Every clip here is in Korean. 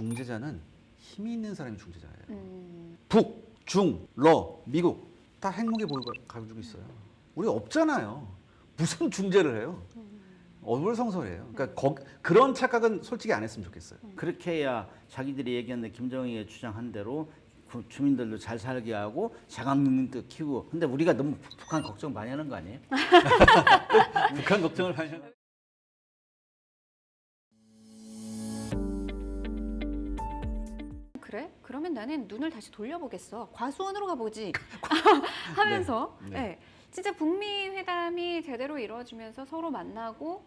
중재자는 힘이 있는 사람이 중재자예요. 북, 중, 러, 미국 다 핵무기 보유가 가지고 있어요. 우리 없잖아요. 무슨 중재를 해요? 어불성설이에요. 그러니까 그런 착각은 솔직히 안 했으면 좋겠어요. 그렇게 해야 자기들이 얘기하는 김정희의 주장한 대로 주민들도 잘 살게 하고 자각 능력도 키우고. 근데 우리가 너무 북한 걱정 많이 하는 거 아니에요? 북한 걱정을 많이 하는. 그래? 그러면 나는 눈을 다시 돌려보겠어. 과수원으로 가보지. 하면서 네. 네. 진짜 북미 회담이 제대로 이루어지면서 서로 만나고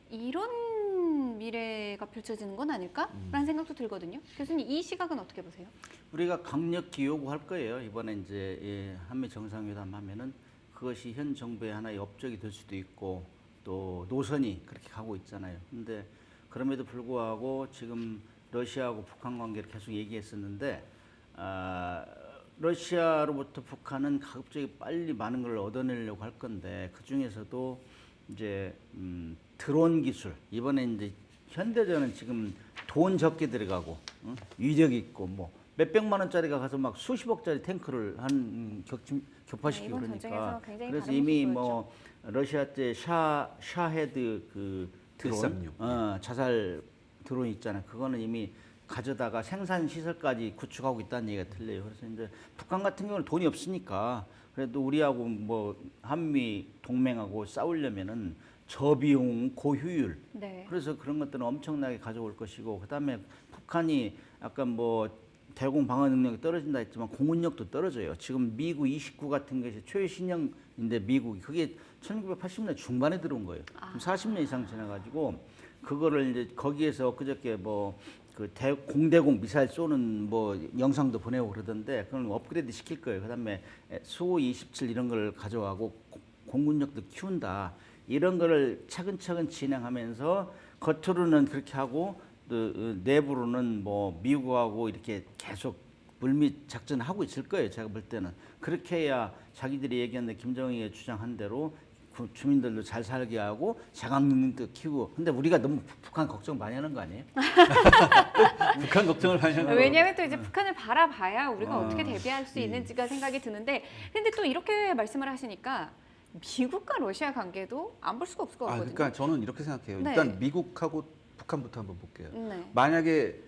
이런 미래가 펼쳐지는 건 아닐까라는 생각도 들거든요. 교수님 이 시각은 어떻게 보세요? 우리가 강력히 요구할 거예요. 이번에 이제 한미 정상회담 하면은 그것이 현 정부의 하나의 업적이 될 수도 있고 또 노선이 그렇게 가고 있잖아요. 근데 그럼에도 불구하고 지금 러시아하고 북한 관계를 계속 얘기했었는데 러시아로부터 북한은 가급적이 빨리 많은 걸 얻어내려고 할 건데 그 중에서도 이제 드론 기술 이번에 이제 현대전은 지금 돈 적게 들어가고 위력 있고 뭐 몇백만 원짜리가 가서 막 수십억짜리 탱크를 한 격파시키고 이번 그러니까 전쟁에서 굉장히 그래서 다른 이미 모습을 뭐 러시아 때 샤헤드 그 드론 136. 자살 드론 있잖아요. 그거는 이미 가져다가 생산 시설까지 구축하고 있다는 얘기가 들려요. 그래서 이제 북한 같은 경우는 돈이 없으니까 그래도 우리하고 뭐 한미 동맹하고 싸우려면은 저비용 고효율. 네. 그래서 그런 것들은 엄청나게 가져올 것이고 그다음에 북한이 아까 뭐 대공 방어 능력이 떨어진다 했지만 공군력도 떨어져요. 지금 미국 29 같은 것이 최신형인데 미국이 그게 1980년대 중반에 들어온 거예요. 그럼 40년 이상 지나가지고 그거를 이제 거기에서 그저께 뭐 그 공대공 미사일 쏘는 뭐 영상도 보내고 그러던데 그걸 업그레이드 시킬 거예요. 그다음에 수 27 이런 걸 가져가고 공군력도 키운다. 이런 거를 차근차근 진행하면서 겉으로는 그렇게 하고 내부로는 뭐 미국하고 이렇게 계속 물밑 작전을 하고 있을 거예요. 제가 볼 때는 그렇게 해야 자기들이 얘기하는 김정희의 주장한 대로 주민들도 잘 살게 하고 자각 능력도 키우고. 근데 우리가 너무 북한 걱정 많이 하는 거 아니에요? 북한 걱정을 많이 하는. 왜냐하면 또 이제 북한을 바라봐야 우리가 어떻게 대비할 수 있는지가 생각이 드는데 근데 또 이렇게 말씀을 하시니까 미국과 러시아 관계도 안 볼 수가 없을 것 같거든요. 그러니까 저는 이렇게 생각해요. 네. 일단 미국하고 북한부터 한번 볼게요. 네. 만약에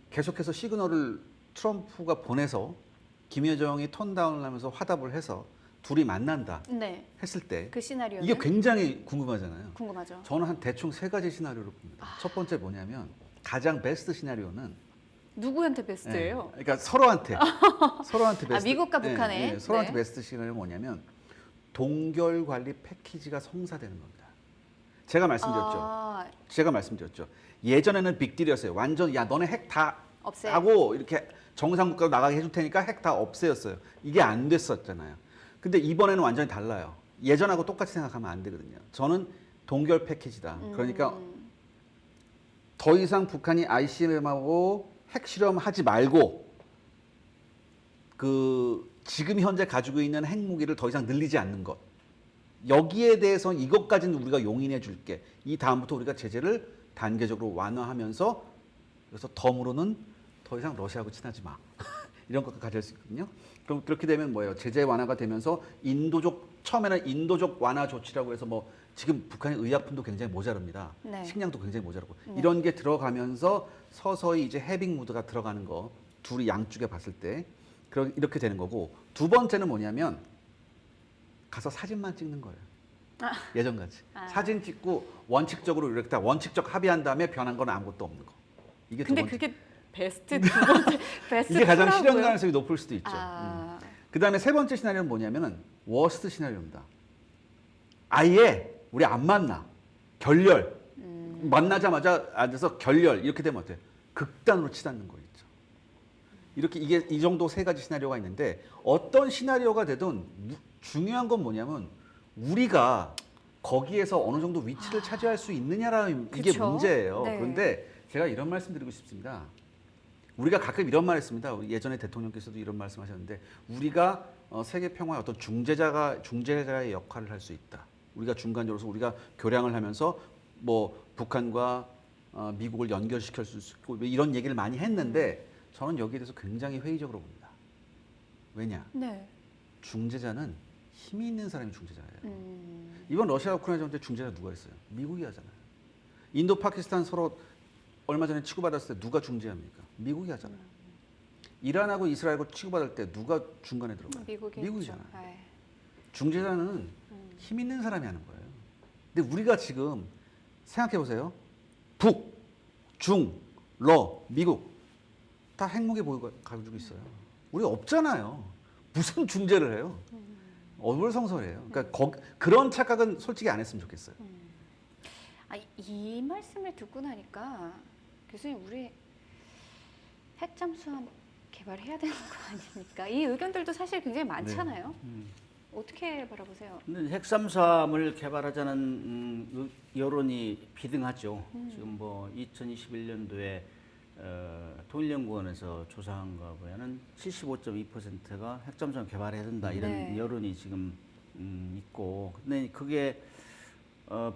계속해서 시그널을 트럼프가 보내서 김여정이 톤다운을 하면서 화답을 해서 둘이 만난다 네. 했을 때 그 시나리오는 이게 굉장히 궁금하잖아요. 궁금하죠. 저는 한 대충 세 가지 시나리오를 봅니다. 첫 번째 뭐냐면 가장 베스트 시나리오는 누구한테 베스트예요? 그러니까 서로한테 베스트. 미국과 북한에? 서로한테 네. 베스트 시나리오는 뭐냐면 동결 관리 패키지가 성사되는 겁니다. 제가 말씀드렸죠. 예전에는 빅딜이었어요. 완전 야 너네 핵 다 없애. 하고 이렇게 정상국가로 나가게 해줄 테니까 핵 다 없애였어요. 이게 안 됐었잖아요. 근데 이번에는 완전히 달라요. 예전하고 똑같이 생각하면 안 되거든요. 저는 동결 패키지다. 그러니까 더 이상 북한이 ICBM하고 핵 실험하지 말고 그 지금 현재 가지고 있는 핵무기를 더 이상 늘리지 않는 것. 여기에 대해서 이것까지는 우리가 용인해 줄게. 이 다음부터 우리가 제재를 단계적으로 완화하면서 그래서 덤으로는 더 이상 러시아하고 친하지 마. 이런 것도 가질 수 있거든요. 그럼 그렇게 되면 뭐예요? 제재 완화가 되면서 처음에는 인도적 완화 조치라고 해서 뭐 지금 북한의 의약품도 굉장히 모자랍니다. 네. 식량도 굉장히 모자라고. 이런 게 들어가면서 서서히 이제 해빙 무드가 들어가는 거. 둘이 양쪽에 봤을 때 이렇게 되는 거고 두 번째는 뭐냐면 가서 사진만 찍는 거예요. 예전같이. 사진 찍고 원칙적으로 이렇게 다 원칙적 합의한 다음에 변한 건 아무것도 없는 거. 이게 두 근데 번째. 그게 베스트 두 번째 베스트 이게 가장 투라고요? 실현 가능성이 높을 수도 있죠. 아. 그다음에 세 번째 시나리오는 뭐냐면은 워스트 시나리오입니다. 아예 우리 안 만나. 결렬. 만나자마자 앉아서 결렬 이렇게 되면 어때요? 극단으로 치닫는 거 있죠. 이렇게 이게 이 정도 세 가지 시나리오가 있는데 어떤 시나리오가 되든 중요한 건 뭐냐면 우리가 거기에서 어느 정도 위치를 차지할 수 있느냐라는 이게 그쵸? 문제예요. 네. 그런데 제가 이런 말씀 드리고 싶습니다. 우리가 가끔 이런 말 했습니다. 우리 예전에 대통령께서도 이런 말씀하셨는데 우리가 세계 평화의 어떤 중재자의 역할을 할 수 있다. 우리가 중간적으로서 우리가 교량을 하면서 뭐 북한과 미국을 연결시킬 수 있고 뭐 이런 얘기를 많이 했는데 저는 여기에 대해서 굉장히 회의적으로 봅니다. 왜냐? 네. 중재자는 힘이 있는 사람이 중재자예요. 이번 러시아 우크라이나 전쟁 중재자 누가 했어요? 미국이 하잖아요. 인도 파키스탄 서로 얼마 전에 치고받았을 때 누가 중재합니까? 미국이 하잖아요. 이란하고 이스라엘하고 치고받을 때 누가 중간에 들어가요? 미국이잖아요. 네. 중재자는 힘 있는 사람이 하는 거예요. 근데 우리가 지금 생각해 보세요. 북, 중, 러, 미국 다 핵무기 보유가 가지고 있어요. 우리 없잖아요. 무슨 중재를 해요? 어불성설이에요. 그러니까 그런 착각은 솔직히 안 했으면 좋겠어요. 이 말씀을 듣고 나니까 교수님 우리 핵 잠수함 개발해야 되는 거 아닙니까? 이 의견들도 사실 굉장히 많잖아요. 어떻게 바라보세요? 근데 핵잠수함을 개발하자는 여론이 비등하죠. 지금 뭐 2021년도에 통일연구원에서 조사한 거 보면은 75.2%가 핵잠수함 개발해야 된다 이런 네. 여론이 지금 있고, 근데 그게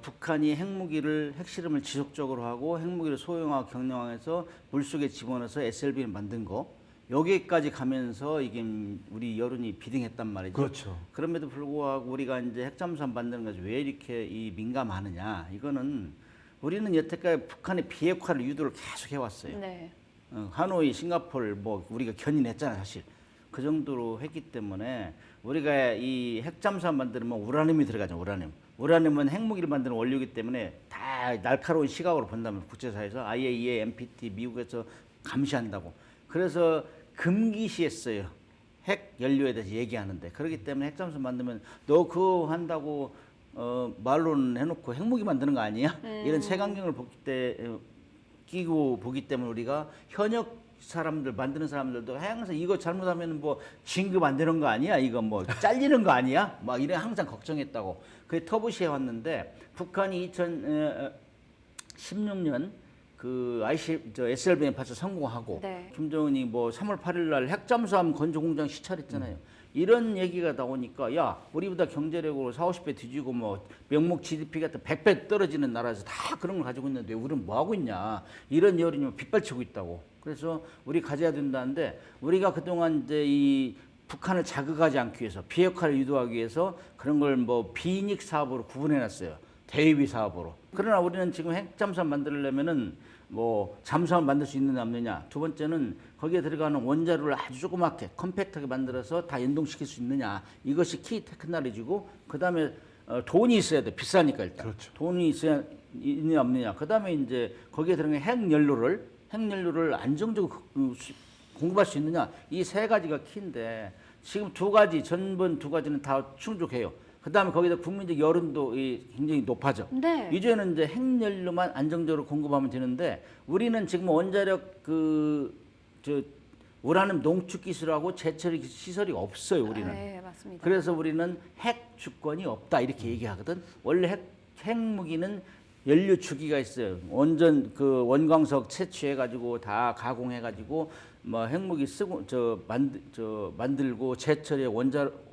북한이 핵실험을 지속적으로 하고 핵무기를 소형화 경량화해서 물속에 집어넣어서 SLB를 만든 거, 여기까지 가면서 이게 우리 여론이 비등했단 말이죠. 그렇죠. 그럼에도 불구하고 우리가 이제 핵잠수함 만드는 것이 왜 이렇게 민감하느냐? 이거는 우리는 여태까지 북한의 비핵화를 유도를 계속 해왔어요. 네. 하노이, 싱가포르 뭐 우리가 견인했잖아요, 사실. 그 정도로 했기 때문에 우리가 이 핵잠수함 만들면 우라늄이 들어가죠, 우라늄. 우라늄은 핵무기를 만드는 원료이기 때문에 다 날카로운 시각으로 본다면 국제사회에서 IAEA, NPT, 미국에서 감시한다고. 그래서 금기시했어요. 핵 연료에 대해서 얘기하는데. 그렇기 때문에 핵잠수함 만들면 너 그거 한다고 말로는 해놓고 핵무기 만드는 거 아니야? 이런 색안경을 끼고 보기 때문에 우리가 현역 사람들 만드는 사람들도 항상 이거 잘못하면 뭐 진급 안 되는 거 아니야? 이거 뭐 잘리는 거 아니야? 막 이래 항상 걱정했다고. 그게 터부시해 왔는데 북한이 2016년 그 SLBM 발사 성공하고 네. 김정은이 뭐 3월 8일 날 핵잠수함 건조 공장 시찰했잖아요. 이런 얘기가 나오니까 야, 우리보다 경제력으로 40, 50배 뒤지고 뭐 명목 GDP 같은 100배 떨어지는 나라에서 다 그런 걸 가지고 있는데 우리는 뭐 하고 있냐. 이런 여론이 빗발치고 있다고. 그래서 우리 가져야 된다는데 우리가 그동안 이제 이 북한을 자극하지 않기 위해서 비핵화를 유도하기 위해서 그런 걸 뭐 비이익 사업으로 구분해 놨어요. 대외비 사업으로. 그러나 우리는 지금 핵잠수함 만들려면은 뭐 잠수함 만들 수 있느냐 없느냐. 두 번째는 거기에 들어가는 원자로를 아주 조그맣게 컴팩트하게 만들어서 다 연동시킬 수 있느냐. 이것이 키 테크놀로지고 그다음에 돈이 있어야 돼. 비싸니까 일단. 그렇죠. 돈이 있어야 있느냐 없느냐. 그다음에 이제 거기에 들어가는 핵연료를 안정적으로 공급할 수 있느냐. 이 세 가지가 키인데 지금 전번 두 가지는 다 충족해요. 그다음에 거기다 국민적 여론도 굉장히 높아져. 네. 이제는 이제 핵연료만 안정적으로 공급하면 되는데 우리는 지금 원자력 우라늄 농축 기술하고 제철 시설이 없어요. 우리는. 네, 맞습니다. 그래서 우리는 핵 주권이 없다 이렇게 얘기하거든. 원래 핵무기는 연료 주기가 있어요. 완전 그 원광석 채취해 가지고 다 가공해 가지고 뭐 핵무기 쓰고 만들고 제철에 원자력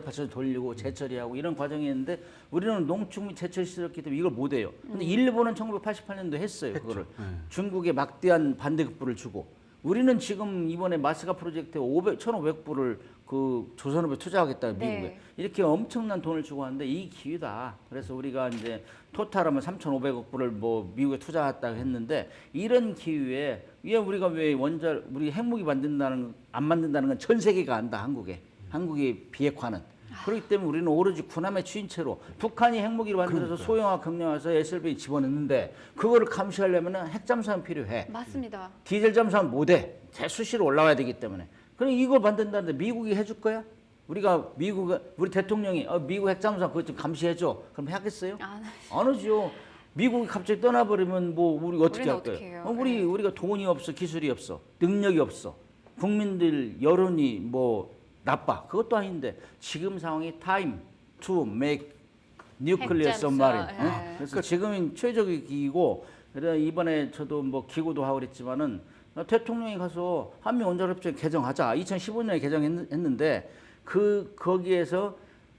발전소 돌리고 재처리하고 이런 과정이 있는데 우리는 농축 및 제철 시설이기 때문에 이걸 못 해요. 근데 일본은 1988년도 했어요. 그거를. 중국에 막대한 반대급부를 주고 우리는 지금 이번에 마스가 프로젝트에 1,500불을 그 조선업에 투자하겠다 미국에. 네. 이렇게 엄청난 돈을 주고 하는데 이 기회다. 그래서 우리가 이제 토탈하면 3,500억 불을 뭐 미국에 투자했다고 했는데 이런 기회에 우리 핵무기 안 만든다는 건 전 세계가 안다. 한국의 비핵화는. 그렇기 때문에 우리는 오로지 군함의 추진체로 북한이 핵무기를 만들어서 소형화 경량화해서 SLB에 집어넣는데 그거를 감시하려면 핵잠수함 필요해. 맞습니다. 디젤 잠수함 못해. 수시로 올라와야 되기 때문에. 그럼 이거 만든다는데 미국이 해줄 거야? 우리 대통령이 미국 핵잠수함 그것 좀 감시해줘. 그럼 하겠어요? 안 하죠. 미국이 갑자기 떠나버리면 뭐 우리 어떻게 할 거예요? 우리가 돈이 없어, 기술이 없어, 능력이 없어. 국민들 여론이 뭐 나빠. 그것도 아닌데 지금 상황이 time to make nuclear submarine. 네. 그래서 지금이 최적의 기기고 그래서 이번에 저도 뭐 기고도 하고 그랬지만은 대통령이 가서 한미 원자력협정 개정하자. 2015년에 개정했는데 거기에서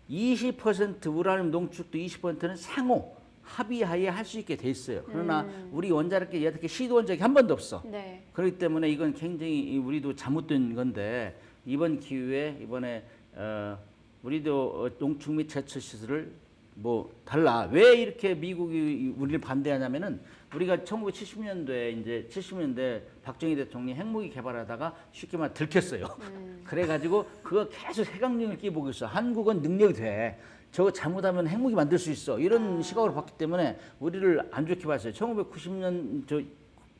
20% 우라늄 농축도 20%는 상호 합의하에 할 수 있게 돼 있어요. 그러나 우리 원자력계 여태까지 시도한 적이 한 번도 없어. 네. 그렇기 때문에 이건 굉장히 우리도 잘못된 건데 이번 기회에 이번에 우리도 농축 및 제철 시설을 뭐 달라. 왜 이렇게 미국이 우리를 반대하냐면은 우리가 1970년도에 이제 70년대 박정희 대통령이 핵무기 개발하다가 쉽게 말해 들켰어요. 그래가지고 그거 계속 해강령을 끼보고 있어. 한국은 능력이 돼. 저거 잘못하면 핵무기 만들 수 있어. 이런 시각으로 봤기 때문에 우리를 안 좋게 봤어요. 1990년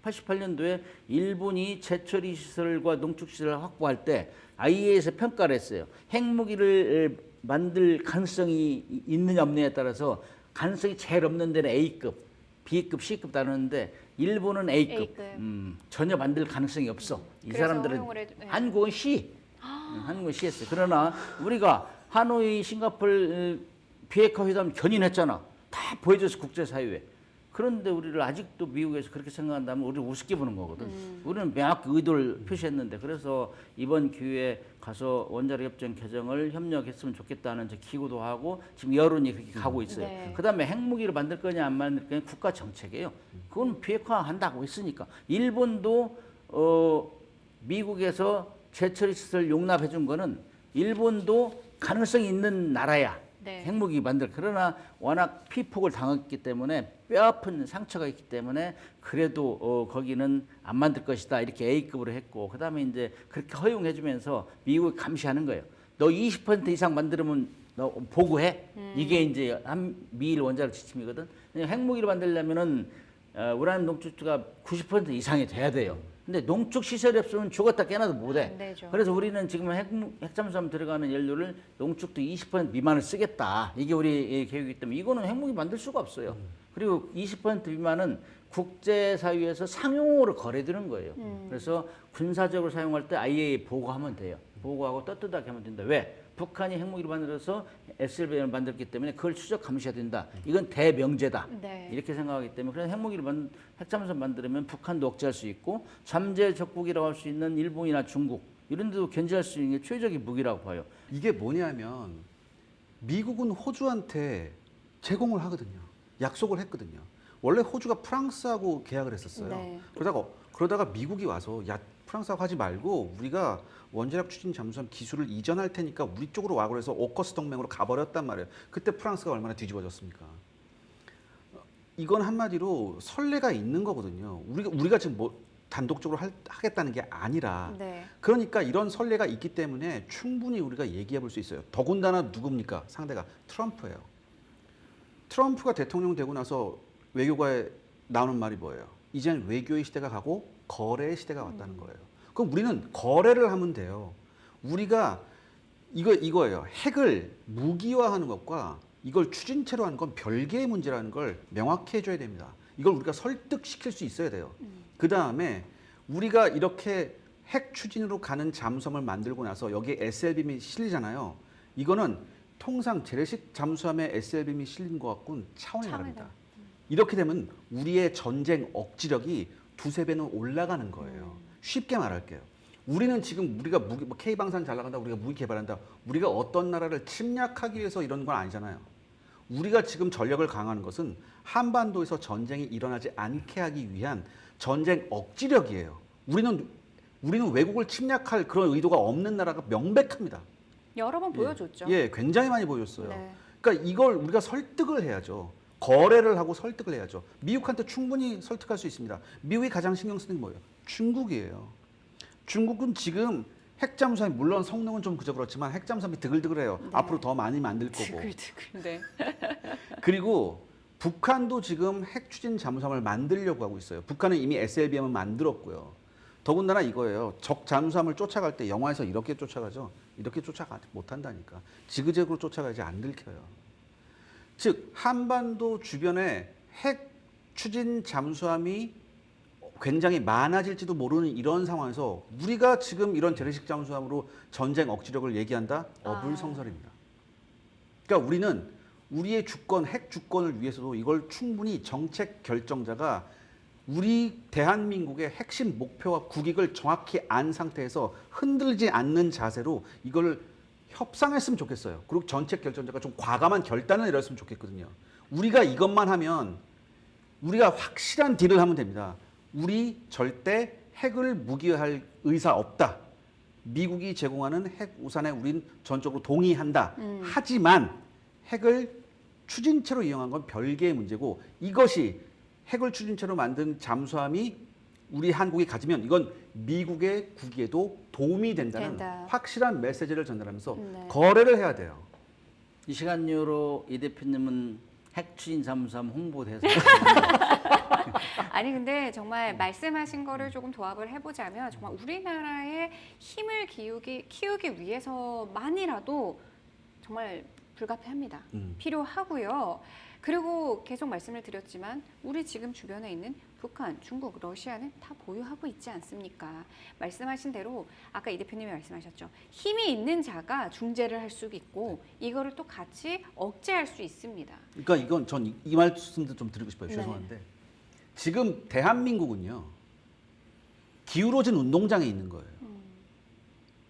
88년도에 일본이 제철이 시설과 농축 시설을 확보할 때 IAEA에서 평가를 했어요. 핵무기를 만들 가능성이 있느냐 없느냐에 따라서 가능성이 제일 없는 데는 A급, B급, C급 다루는데 일본은 A급. A급. 전혀 만들 가능성이 없어. 이 그래서 사람들은 허용을 네. 한국은 C. 한국은 C였어요. 그러나 우리가 하노이, 싱가포르 비핵화 회담 견인했잖아. 다 보여줘서 국제사회에. 그런데 우리를 아직도 미국에서 그렇게 생각한다면 우리를 우습게 보는 거거든. 우리는 명확히 의도를 표시했는데 그래서 이번 기회에 가서 원자력 협정 개정을 협력했으면 좋겠다는 저 기구도 하고 지금 여론이 그렇게 가고 있어요. 네. 그다음에 핵무기를 만들 거냐 안 만들 거냐 국가 정책이에요. 그건 비핵화 한다고 했으니까. 일본도 미국에서 제철 시설 용납해 준 거는 일본도 가능성이 있는 나라야. 네. 핵무기 만들. 그러나 워낙 피폭을 당했기 때문에 뼈아픈 상처가 있기 때문에 그래도 거기는 안 만들 것이다. 이렇게 A급으로 했고 그다음에 이제 그렇게 허용해주면서 미국이 감시하는 거예요. 너 20% 이상 만들면 너 보고해. 이게 이제 미일 원자력 지침이거든. 핵무기를 만들려면은 우라늄 농축도가 90% 이상이 돼야 돼요. 근데 농축 시설이 없으면 죽었다 깨나도 못해. 안 되죠. 그래서 우리는 지금 핵잠수함 들어가는 연료를 농축도 20% 미만을 쓰겠다. 이게 우리 계획이기 때문에 이거는 핵무기 만들 수가 없어요. 그리고 20% 미만은 국제사회에서 상용으로 거래되는 거예요. 그래서 군사적으로 사용할 때 IAEA 보고하면 돼요. 보고하고 떳떳하게 하면 된다. 왜? 북한이 핵무기를 만들어서 SLBM을 만들었기 때문에 그걸 추적 감시해야 된다. 이건 대명제다. 네. 이렇게 생각하기 때문에 그래서 핵잠수함 만들면 북한도 억제할 수 있고 잠재 적국이라고 할 수 있는 일본이나 중국 이런 데도 견제할 수 있는 게 최적의 무기라고 봐요. 이게 뭐냐면 미국은 호주한테 제공을 하거든요. 약속을 했거든요. 원래 호주가 프랑스하고 계약을 했었어요. 네. 그러다가 미국이 와서 야 프랑스하고 하지 말고 우리가 원자력 추진 잠수함 기술을 이전할 테니까 우리 쪽으로 와 그래서 오커스 동맹으로 가버렸단 말이에요. 그때 프랑스가 얼마나 뒤집어졌습니까? 이건 한마디로 선례가 있는 거거든요. 우리가 지금 뭐 단독적으로 하겠다는 게 아니라 네. 그러니까 이런 선례가 있기 때문에 충분히 우리가 얘기해 볼 수 있어요. 더군다나 누굽니까? 상대가 트럼프예요. 트럼프가 대통령 되고 나서 외교가에 나오는 말이 뭐예요? 이제는 외교의 시대가 가고 거래의 시대가 왔다는 거예요. 그럼 우리는 거래를 하면 돼요. 우리가 이거예요. 핵을 무기화하는 것과 이걸 추진체로 하는 건 별개의 문제라는 걸 명확히 해줘야 됩니다. 이걸 우리가 설득시킬 수 있어야 돼요. 그 다음에 우리가 이렇게 핵 추진으로 가는 잠수함을 만들고 나서 여기에 SLBM이 실리잖아요. 이거는 통상 재래식 잠수함에 SLBM이 실린 것 갖고는 차원이 다릅니다. 이렇게 되면 우리의 전쟁 억지력이 두세 배는 올라가는 거예요. 쉽게 말할게요. 우리는 지금 우리가 무기, 뭐 K방산 잘 나간다, 우리가 무기 개발한다. 우리가 어떤 나라를 침략하기 위해서 이런 건 아니잖아요. 우리가 지금 전력을 강화하는 것은 한반도에서 전쟁이 일어나지 않게 하기 위한 전쟁 억지력이에요. 우리는 외국을 침략할 그런 의도가 없는 나라가 명백합니다. 여러 번 보여줬죠. 예, 굉장히 많이 보여줬어요. 네. 그러니까 이걸 우리가 설득을 해야죠. 거래를 하고 설득을 해야죠. 미국한테 충분히 설득할 수 있습니다. 미국이 가장 신경 쓰는 게 뭐예요? 중국이에요. 중국은 지금 핵잠수함이 물론 성능은 좀 그저 그렇지만 핵잠수함이 드글드글해요. 네. 앞으로 더 많이 만들 거고. 드글드글. 네. 그리고 북한도 지금 핵 추진 잠수함을 만들려고 하고 있어요. 북한은 이미 SLBM을 만들었고요. 더군다나 이거예요. 적 잠수함을 쫓아갈 때 영화에서 이렇게 쫓아가죠. 이렇게 쫓아가지 못한다니까. 지그재그로 쫓아가야지 안 들켜요. 즉 한반도 주변에 핵 추진 잠수함이 굉장히 많아질지도 모르는 이런 상황에서 우리가 지금 이런 재래식 잠수함으로 전쟁 억지력을 얘기한다? 어불성설입니다. 그러니까 우리는 우리의 주권, 핵 주권을 위해서도 이걸 충분히 정책 결정자가 우리 대한민국의 핵심 목표와 국익을 정확히 안 상태에서 흔들지 않는 자세로 이걸 협상했으면 좋겠어요. 그리고 정책 결정자가 좀 과감한 결단을 내렸으면 좋겠거든요. 우리가 이것만 하면 우리가 확실한 딜을 하면 됩니다. 우리 절대 핵을 무기화할 의사 없다. 미국이 제공하는 핵 우산에 우린 전적으로 동의한다. 하지만 핵을 추진체로 이용한 건 별개의 문제고 이것이 핵을 추진체로 만든 잠수함이 우리 한국이 가지면 이건 미국의 국익에도 도움이 된다는 된다. 확실한 메시지를 전달하면서 네. 거래를 해야 돼요. 이 시간으로 이 대표님은 핵추진 잠수함 홍보대사. 아니 근데 정말 말씀하신 거를 조금 도합을 해보자면 정말 우리나라의 힘을 키우기 위해서만이라도 정말 불가피합니다. 필요하고요. 그리고 계속 말씀을 드렸지만 우리 지금 주변에 있는 북한, 중국, 러시아는 다 보유하고 있지 않습니까? 말씀하신 대로 아까 이 대표님이 말씀하셨죠. 힘이 있는 자가 중재를 할 수 있고 이거를 또 같이 억제할 수 있습니다. 그러니까 이건 전 이 말씀도 좀 드리고 싶어요. 네. 죄송한데 지금 대한민국은요 기울어진 운동장에 있는 거예요.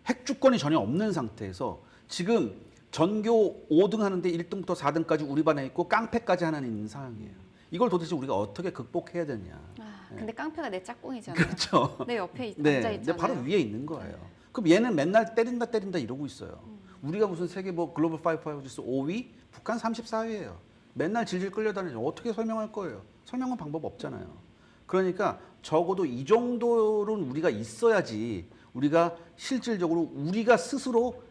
핵 주권이 전혀 없는 상태에서 지금 전교 5등 하는데 1등부터 4등까지 우리 반에 있고 깡패까지 하나 있는 상황이에요. 이걸 도대체 우리가 어떻게 극복해야 되냐. 아, 근데 깡패가 내 짝꿍이잖아요. 그렇죠. 내 옆에 앉아 네, 있잖아요. 근데 바로 위에 있는 거예요. 그럼 얘는 맨날 때린다 이러고 있어요. 우리가 무슨 세계 뭐 글로벌 5 지수 5위, 북한 34위예요. 맨날 질질 끌려다니죠. 어떻게 설명할 거예요? 설명은 방법 없잖아요. 그러니까 적어도 이 정도는 우리가 있어야지 우리가 실질적으로 우리가 스스로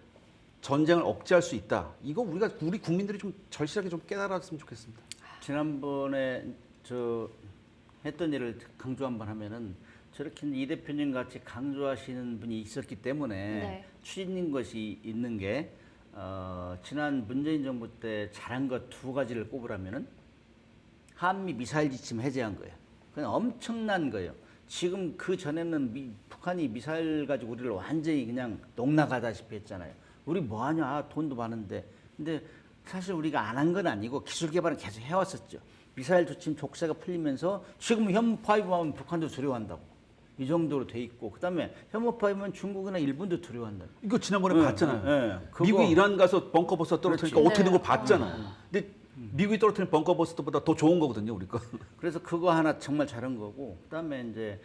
전쟁을 억제할 수 있다. 이거 우리 국민들이 좀 절실하게 좀 깨달았으면 좋겠습니다. 지난번에 저 했던 일을 강조 한번 하면은 저렇게 이 대표님 같이 강조하시는 분이 있었기 때문에 네. 추진인 것이 있는 게 지난 문재인 정부 때 잘한 것 두 가지를 꼽으라면은 한미 미사일 지침 해제한 거예요. 그건 엄청난 거예요. 지금 그 전에는 북한이 미사일 가지고 우리를 완전히 그냥 농락하다시피 했잖아요. 우리 뭐 하냐? 아, 돈도 많은데. 근데 사실 우리가 안 한 건 아니고 기술 개발은 계속 해왔었죠. 미사일 지침 족쇄가 풀리면서 지금 현무5 하면 북한도 두려워한다고. 이 정도로 돼 있고 그다음에 현무5면 중국이나 일본도 두려워한다고. 이거 지난번에 네, 봤잖아요. 네, 그거- 미국이 이란 가서 벙커버스 떨어뜨리니까 그렇지. 어떻게 된 거 네. 봤잖아요. 근데 미국이 떨어뜨린 벙커버스보다 더 좋은 거거든요, 우리 거. 그래서 그거 하나 정말 잘한 거고 그다음에 이제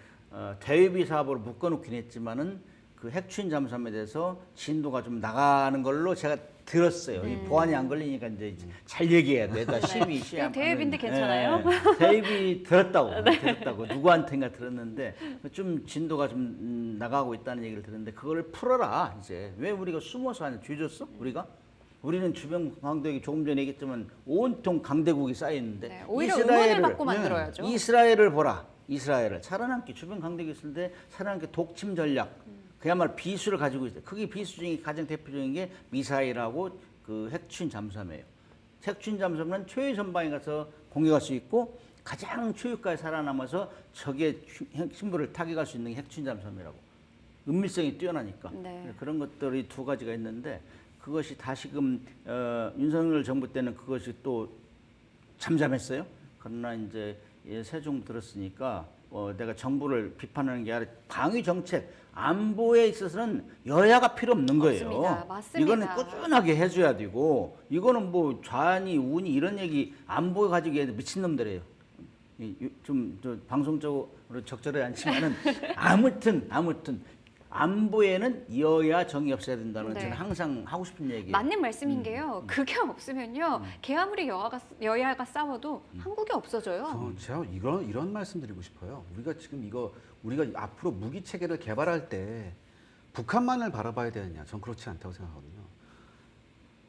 대외비 사업으로 묶어놓긴 했지만은 그 핵추진 잠수함에 대해서 진도가 좀 나가는 걸로 제가 들었어요. 이 보안이 안 걸리니까 이제 잘 얘기해야 돼. 나 시위 시험. 대외비인데 괜찮아요? 대외비 들었다고 누구한테인가 들었는데 좀 진도가 좀 나가고 있다는 얘기를 들었는데 그걸 풀어라 이제. 왜 우리가 숨어서 하냐? 죄졌어? 우리는 주변 강대국이 조금 전에 얘기했지만 온통 강대국이 쌓여 있는데 네, 오히려 응원을 받고 만들어야죠. 이스라엘을 보라. 이스라엘을 살아남기 주변 강대국이 있을 때 살아남기 독침 전략. 그야말로 비수를 가지고 있어요. 그게 비수 중에 가장 대표적인 게 미사일하고 그 핵추진 잠수함이에요. 핵추진 잠수함은 최외 전방에 가서 공격할 수 있고 가장 최유가에 살아남아서 적의 핵심부를 타격할 수 있는 게 핵추진 잠수함이라고. 은밀성이 뛰어나니까. 네. 그런 것들이 두 가지가 있는데 그것이 다시금 윤석열 정부 때는 그것이 또 잠잠했어요. 그러나 이제 새 정부 들었으니까 내가 정부를 비판하는 게 아니라 방위 정책 안보에 있어서는 여야가 필요 없는 거예요. 맞습니다. 맞습니다. 이거는 꾸준하게 해줘야 되고 이거는 뭐 좌니 우니 이런 얘기 안보 가지고 얘들 미친놈들이에요. 좀 방송적으로 적절하지 않지만은 아무튼 안보에는 여야 정이 없어야 된다는 네. 저는 항상 하고 싶은 얘기예요. 맞는 말씀인 게요. 그게 없으면요. 걔 아무리 여야가 싸워도 한국이 없어져요. 제가 이런 말씀 드리고 싶어요. 우리가 지금 우리가 앞으로 무기 체계를 개발할 때 북한만을 바라봐야 되느냐? 전 그렇지 않다고 생각하거든요.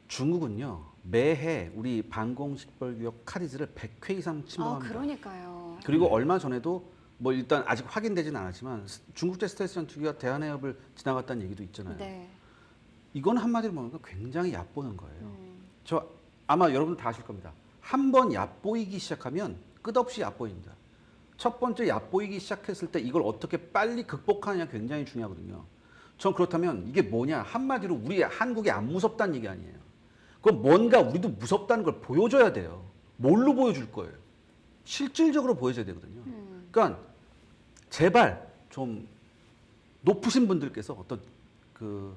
중국은요 매해 우리 방공식별구역 카리즈를 100회 이상 아, 침범합니다. 그러니까요. 그리고 얼마 전에도 뭐 일단 아직 확인되지는 않았지만 중국제 스텔스 전투기가 대한해협을 지나갔다는 얘기도 있잖아요. 네. 이건 한마디로 보면 굉장히 얕보는 거예요. 저 아마 여러분 다 아실 겁니다. 한 번 얕보이기 시작하면 끝없이 얕보입니다. 첫 번째 얕보이기 시작했을 때 이걸 어떻게 빨리 극복하느냐 굉장히 중요하거든요. 전 그렇다면 이게 뭐냐? 한마디로 우리 한국이 안 무섭다는 얘기 아니에요. 그럼 뭔가 우리도 무섭다는 걸 보여줘야 돼요. 뭘로 보여줄 거예요? 실질적으로 보여줘야 되거든요. 그러니까 제발 좀 높으신 분들께서 어떤 그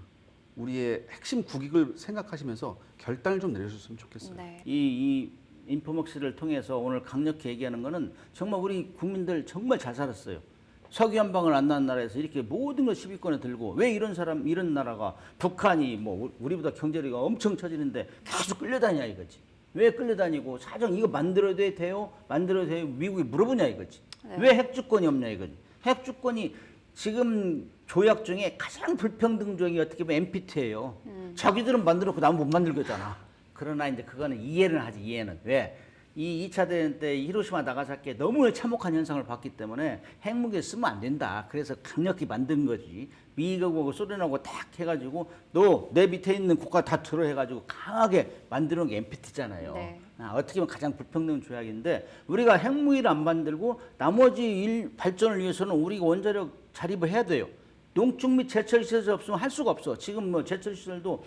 우리의 핵심 국익을 생각하시면서 결단을 좀 내려주셨으면 좋겠어요. 네. 이 인포먹스를 통해서 오늘 강력히 얘기하는 거는 정말 우리 국민들 정말 잘 살았어요. 석유 한 방울 안 나는 나라에서 이렇게 모든 걸 10위권에 들고 왜 이런 사람 이런 나라가 북한이 뭐 우리보다 경제력이 엄청 처지는데 계속 끌려다니냐 이거지. 왜 끌려다니고 사정 이거 만들어야 돼요? 만들어야 돼요? 미국이 물어보냐 이거지. 네. 왜 핵주권이 없냐 이거지. 핵주권이 지금 조약 중에 가장 불평등 조약이 어떻게 보면 NPT예요. 자기들은 만들었고 나는 못 만들겠잖아. 그러나 이제 그거는 이해는 하지 이해는. 왜? 이 2차 대전 때 히로시마 나가사키에 너무 참혹한 현상을 봤기 때문에 핵무기 쓰면 안 된다. 그래서 강력히 만든 거지. 미국하고 소련하고 딱 해가지고 너 내 밑에 있는 국가 다 들어 해가지고 강하게 만드는 게 NPT잖아요. 네. 어떻게 보면 가장 불평등 조약인데 우리가 핵무기를 안 만들고 나머지 발전을 위해서는 우리가 원자력 자립을 해야 돼요. 농축 및 제철 시설이 없으면 할 수가 없어. 지금 뭐 제철 시설도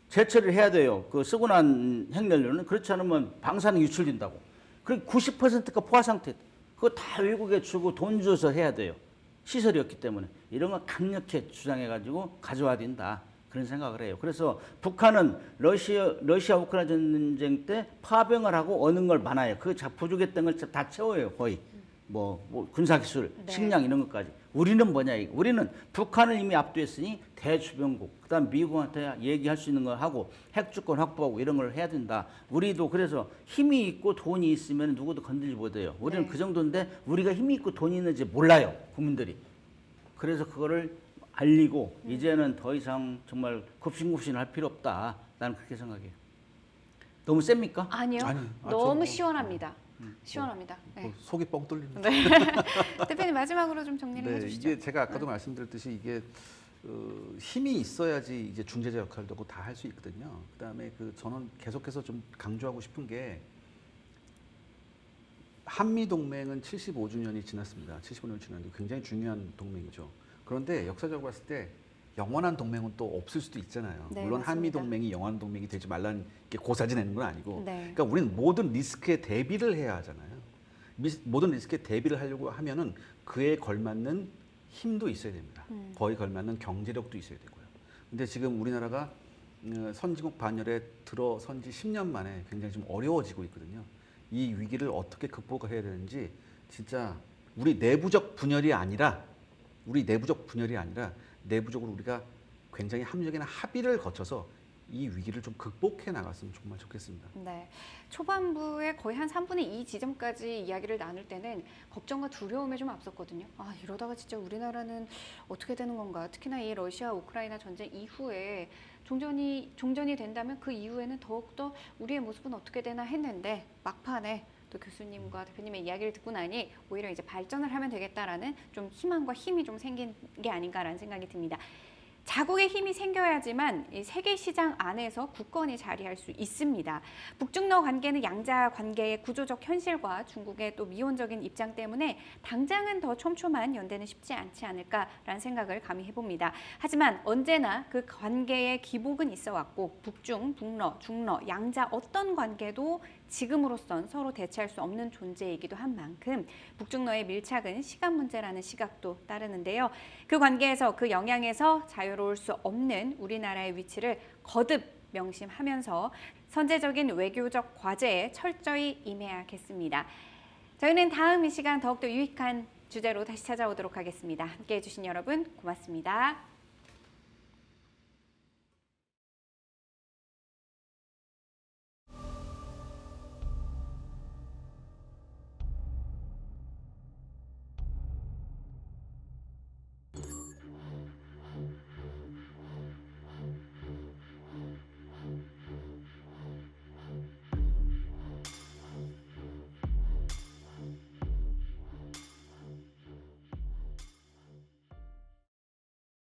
제철을 해야 돼요. 그 쓰고 난 핵연료는 그렇지 않으면 방사능 유출된다고. 그리고 90%가 포화 상태. 그거 다 외국에 주고 돈 줘서 해야 돼요. 시설이 없기 때문에 이런 거 강력히 주장해가지고 가져와야 된다. 그런 생각을 해요. 그래서 북한은 러시아 우크라이나 전쟁 때 파병을 하고 얻는 걸 많아요. 그 부족했던 걸 다 채워요. 거의 뭐 군사기술, 네. 식량 이런 것까지. 우리는 뭐냐 이거. 우리는 북한을 이미 압도했으니 대주변국, 그다음 미국한테 얘기할 수 있는 걸 하고 핵주권 확보하고 이런 걸 해야 된다. 우리도 그래서 힘이 있고 돈이 있으면 누구도 건들지 못해요. 우리는 네. 그 정도인데 우리가 힘이 있고 돈이 있는지 몰라요. 국민들이. 그래서 그거를 알리고 이제는 더 이상 정말 굽신굽신할 필요 없다. 나는 그렇게 생각해요. 너무 셉니까? 아니요. 아니, 너무 뭐, 시원합니다. 시원합니다. 네. 뭐 속이 뻥 뚫립니다. 네. 대표님 마지막으로 좀 정리를 네, 해주시죠. 이게 제가 아까도 말씀드렸듯이 이게 힘이 있어야지 이제 중재자 역할도 하고 다 할 수 있거든요. 그다음에 저는 계속해서 좀 강조하고 싶은 게 한미 동맹은 75주년이 지났습니다. 75년이 지났는데 굉장히 중요한 동맹이죠. 그런데 역사적으로 봤을 때 영원한 동맹은 또 없을 수도 있잖아요. 네, 물론 한미 맞습니다. 동맹이 영원한 동맹이 되지 말라는 게 고사지내는 건 아니고, 네. 그러니까 우리는 모든 리스크에 대비를 해야 하잖아요. 모든 리스크에 대비를 하려고 하면은 그에 걸맞는 힘도 있어야 됩니다. 거기에 걸맞는 경제력도 있어야 되고요. 근데 지금 우리나라가 선진국 반열에 들어선 지 10년 만에 굉장히 좀 어려워지고 있거든요. 이 위기를 어떻게 극복해야 되는지 진짜 우리 내부적 분열이 아니라 내부적으로 우리가 굉장히 합력이나 합의를 거쳐서 이 위기를 좀 극복해 나갔으면 정말 좋겠습니다. 네. 초반부에 거의 한 3분의 2 지점까지 이야기를 나눌 때는 걱정과 두려움에 좀 앞섰거든요. 아, 이러다가 진짜 우리나라는 어떻게 되는 건가? 특히나 이 러시아 우크라이나 전쟁 이후에 종전이 된다면 그 이후에는 더욱더 우리의 모습은 어떻게 되나 했는데 막판에 또 교수님과 대표님의 이야기를 듣고 나니 오히려 이제 발전을 하면 되겠다라는 좀 희망과 힘이 좀 생긴 게 아닌가라는 생각이 듭니다. 자국의 힘이 생겨야지만 이 세계 시장 안에서 굳건히 자리할 수 있습니다. 북중러 관계는 양자 관계의 구조적 현실과 중국의 또 미온적인 입장 때문에 당장은 더 촘촘한 연대는 쉽지 않지 않을까라는 생각을 감히 해봅니다. 하지만 언제나 그 관계의 기복은 있어 왔고 북중, 북러, 중러, 양자 어떤 관계도 지금으로선 서로 대체할 수 없는 존재이기도 한 만큼 북중러의 밀착은 시간 문제라는 시각도 따르는데요. 그 관계에서 그 영향에서 자유로울 수 없는 우리나라의 위치를 거듭 명심하면서 선제적인 외교적 과제에 철저히 임해야겠습니다. 저희는 다음 이 시간 더욱더 유익한 주제로 다시 찾아오도록 하겠습니다. 함께해 주신 여러분 고맙습니다.